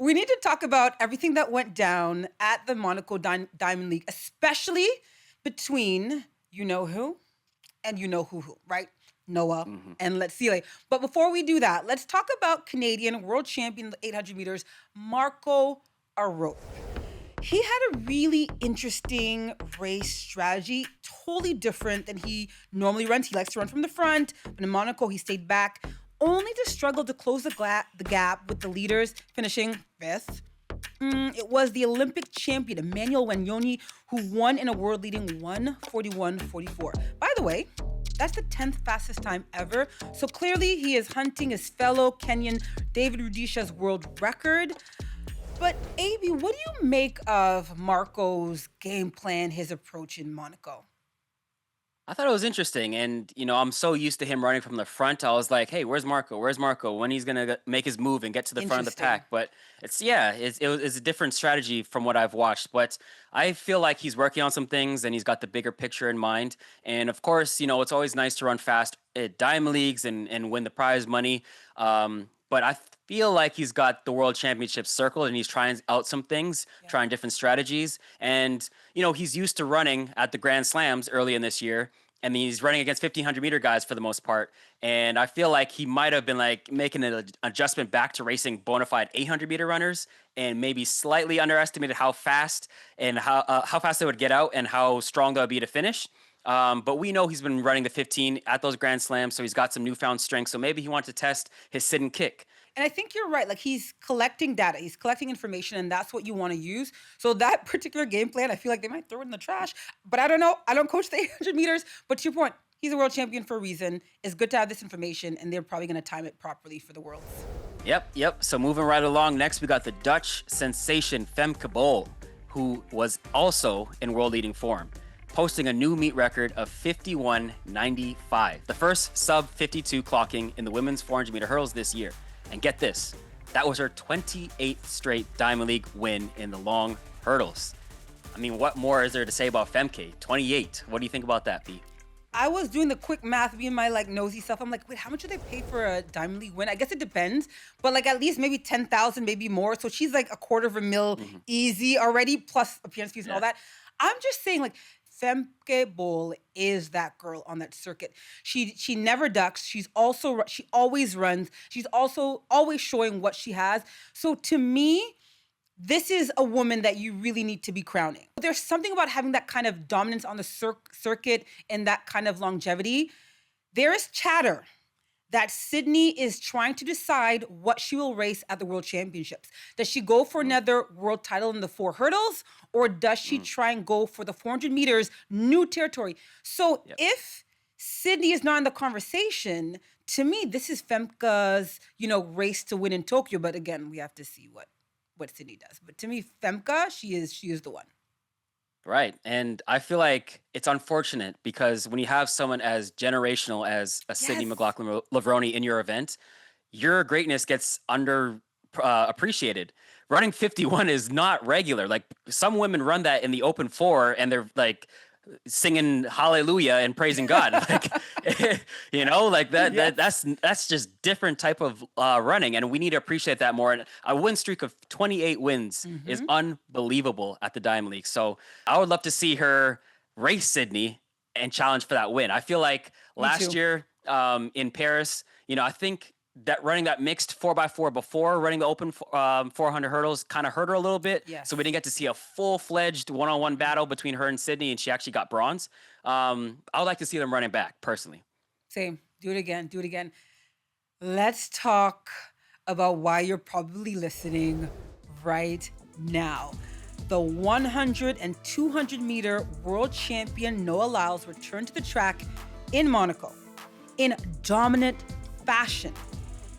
We need to talk about everything that went down at the Monaco Diamond League, especially between you know who and you know who, right? Noah Mhm. and let's see. But before we do that, let's talk about Canadian world champion in the 800 meters, Marco Arop. He had a really interesting race strategy, totally different than he normally runs. He likes to run from the front, but in Monaco, he stayed back, only to struggle to close the gap with the leaders, finishing fifth. It was the Olympic champion, Emmanuel Wanyonyi, who won in a world-leading 1:41.44. By the way, that's the 10th fastest time ever. So clearly, he is hunting his fellow Kenyan David Rudisha's world record. But AB, what do you make of Marco's game plan, his approach in Monaco? I thought it was interesting, and I'm so used to him running from the front. I was like, "Hey, where's Marco? Where's Marco? When he's gonna make his move and get to the front of the Interesting. pack?" But it's a different strategy from what I've watched. But I feel like he's working on some things, and he's got the bigger picture in mind. And of course, it's always nice to run fast at Diamond Leagues and win the prize money. But I feel like he's got the World Championship circled, and he's trying out some things, Yeah. trying different strategies, and he's used to running at the Grand Slams early in this year, and he's running against 1500-meter guys for the most part. And I feel like he might have been like making an adjustment back to racing bona fide 800-meter runners, and maybe slightly underestimated how fast and how fast they would get out and how strong they would be to finish. But we know he's been running the 15 at those Grand Slams, so he's got some newfound strength. So maybe he wanted to test his sit and kick. And I think you're right. Like he's collecting data, he's collecting information, and that's what you want to use. So that particular game plan, I feel like they might throw it in the trash. But I don't know. I don't coach the 800 meters. But to your point, he's a world champion for a reason. It's good to have this information, and they're probably going to time it properly for the worlds. Yep. So moving right along, next we got the Dutch sensation Femke Bol, who was also in world-leading form, posting a new meet record of 51.95, the first sub-52 clocking in the women's 400-meter hurdles this year. And get this, that was her 28th straight Diamond League win in the long hurdles. I mean, what more is there to say about Femke? 28. What do you think about that, B? I was doing the quick math, being my nosy self. I'm like, wait, how much do they pay for a Diamond League win? I guess it depends, but at least maybe 10,000, maybe more. So she's like a quarter of a mil easy already, plus appearance fees and all that. I'm just saying, Femke Bol is that girl on that circuit. She never ducks. She always runs. She's also always showing what she has. So to me, this is a woman that you really need to be crowning. There's something about having that kind of dominance on the circuit and that kind of longevity. There is chatter that Sydney is trying to decide what she will race at the World Championships. Does she go for another world title in the 4 hurdles, or does she try and go for the 400 meters, new territory? So if Sydney is not in the conversation, to me, this is Femke's, race to win in Tokyo. But again, we have to see what Sydney does. But to me, Femke, she is the one. Right. And I feel like it's unfortunate because when you have someone as generational as a Sydney Yes. McLaughlin-Levrone in your event, your greatness gets appreciated. Running 51 is not regular. Like some women run that in the open 4 and they're like singing hallelujah and praising God. That's just different type of running, and we need to appreciate that more. And a win streak of 28 wins is unbelievable at the Diamond League. So I would love to see her race Sydney and challenge for that win. I feel like last year in Paris, I think that running that mixed 4x4 before running the open 400 hurdles kind of hurt her a little bit. Yes. So we didn't get to see a full-fledged one-on-one battle between her and Sydney, and she actually got bronze. I would like to see them running back, personally. Same. Do it again. Let's talk about why you're probably listening right now. The 100 and 200 meter world champion Noah Lyles returned to the track in Monaco in dominant fashion.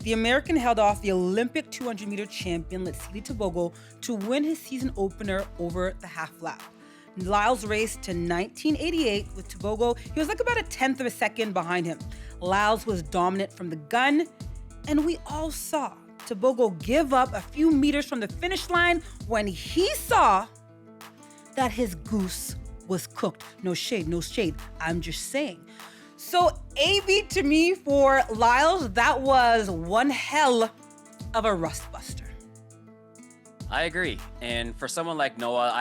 The American held off the Olympic 200-meter champion Letsili Tebogo to win his season opener over the half lap. Lyles raced to 1988 with Tebogo. He was about a tenth of a second behind him. Lyles was dominant from the gun, and we all saw Tebogo give up a few meters from the finish line when he saw that his goose was cooked. No shade. I'm just saying. So AB to me for Lyles, that was one hell of a rust buster. I agree. And for someone like Noah,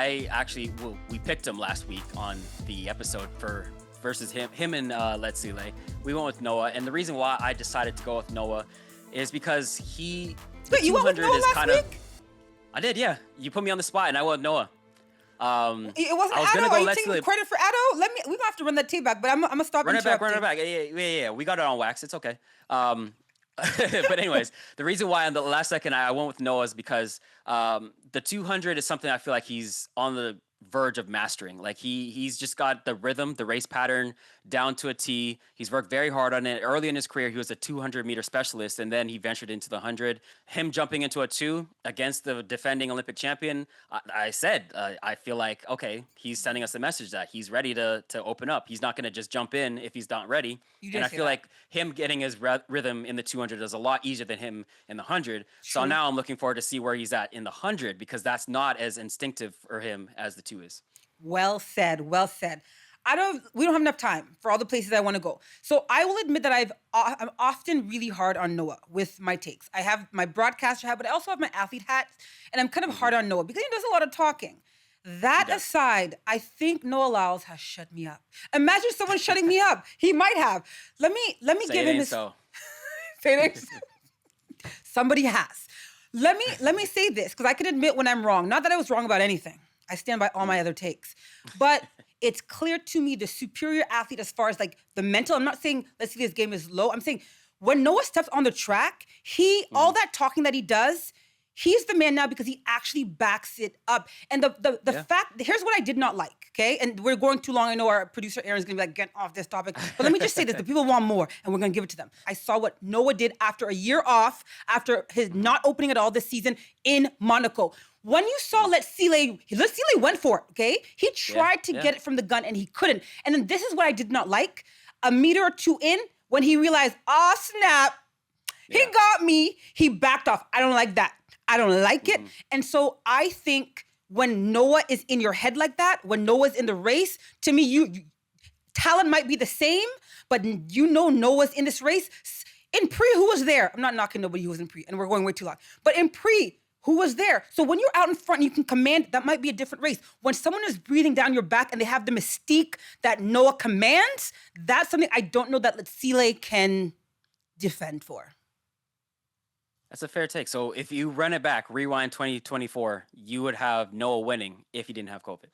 we picked him last week on the episode for versus him and Letsile. We went with Noah, and the reason why I decided to go with Noah is because Wait, you went with Noah last week? I did, yeah. You put me on the spot, and I went with Noah. It wasn't Addo. Are you taking credit for Addo? We're gonna have to run that tape back, but I'm gonna stop interrupting. Run it back. Yeah. We got it on wax. It's okay. But anyways, the reason why on the last second I went with Noah is because the 200 is something I feel like he's on the verge of mastering. Like he's just got the rhythm, the race pattern down to a T. He's worked very hard on it. Early in his career, he was a 200-meter specialist, and then he ventured into the 100. Him jumping into a 2 against the defending Olympic champion, I feel like, okay, he's sending us a message that he's ready to open up. He's not going to just jump in if he's not ready. And I feel like him getting his rhythm in the 200 is a lot easier than him in the 100. True. So now I'm looking forward to see where he's at in the 100 because that's not as instinctive for him as the 2 is. Well said. We don't have enough time for all the places I want to go. So I will admit that I'm often really hard on Noah with my takes. I have my broadcaster hat, but I also have my athlete hat, and I'm kind of hard on Noah because he does a lot of talking. That aside, I think Noah Lyles has shut me up. Imagine someone shutting me up. He might have. Let me give him his. So. Say it. Somebody has. Let me say this because I can admit when I'm wrong. Not that I was wrong about anything. I stand by all my other takes. But it's clear to me the superior athlete as far as like the mental. I'm not saying let's see his game is low. I'm saying when Noah steps on the track, all that talking that he does, he's the man now because he actually backs it up. And the fact, here's what I did not like, okay? And we're going too long. I know our producer Aaron's gonna be like, get off this topic. But let me just say this, the people want more and we're gonna give it to them. I saw what Noah did after a year off, after his not opening at all this season in Monaco. When you saw Letsile went for it, okay? He tried to get it from the gun and he couldn't. And then this is what I did not like. A meter or two in, when he realized, oh snap, he got me, he backed off. I don't like that. I don't like it. And so I think when Noah is in your head like that, when Noah's in the race, to me, you talent might be the same, but you know Noah's in this race. In pre, who was there? I'm not knocking nobody who was in pre, and we're going way too long. But in pre, who was there? So when you're out in front and you can command, that might be a different race. When someone is breathing down your back and they have the mystique that Noah commands, that's something I don't know that Letsile can defend for. That's a fair take. So if you run it back, rewind 2024, you would have Noah winning if he didn't have COVID.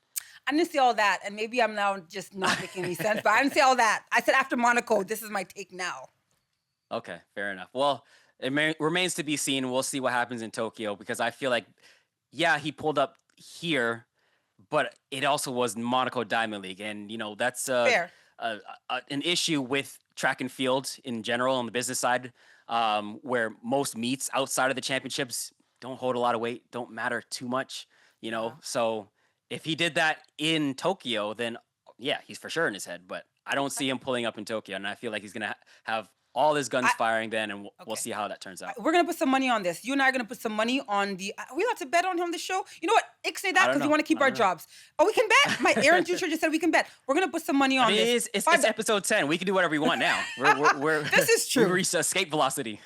I didn't say all that, and maybe I'm now just not making any sense, but I didn't say all that. I said after Monaco, this is my take now. Okay, fair enough. Well, it remains to be seen. We'll see what happens in Tokyo because I feel like, he pulled up here, but it also was Monaco Diamond League. And, that's an issue with track and field in general on the business side, where most meets outside of the championships don't hold a lot of weight, don't matter too much, So if he did that in Tokyo, then, he's for sure in his head. But I don't see him pulling up in Tokyo, and I feel like he's going to have all his guns firing then, and we'll see how that turns out. We're going to put some money on this. You and I are going to put some money on are we allowed to bet on him on the show? You know what? Ick say that because we want to keep our jobs. Oh, we can bet? My Aaron Juicer just said we can bet. We're going to put some money on this. It's episode 10. We can do whatever we want now. We're this is true. We reached escape velocity.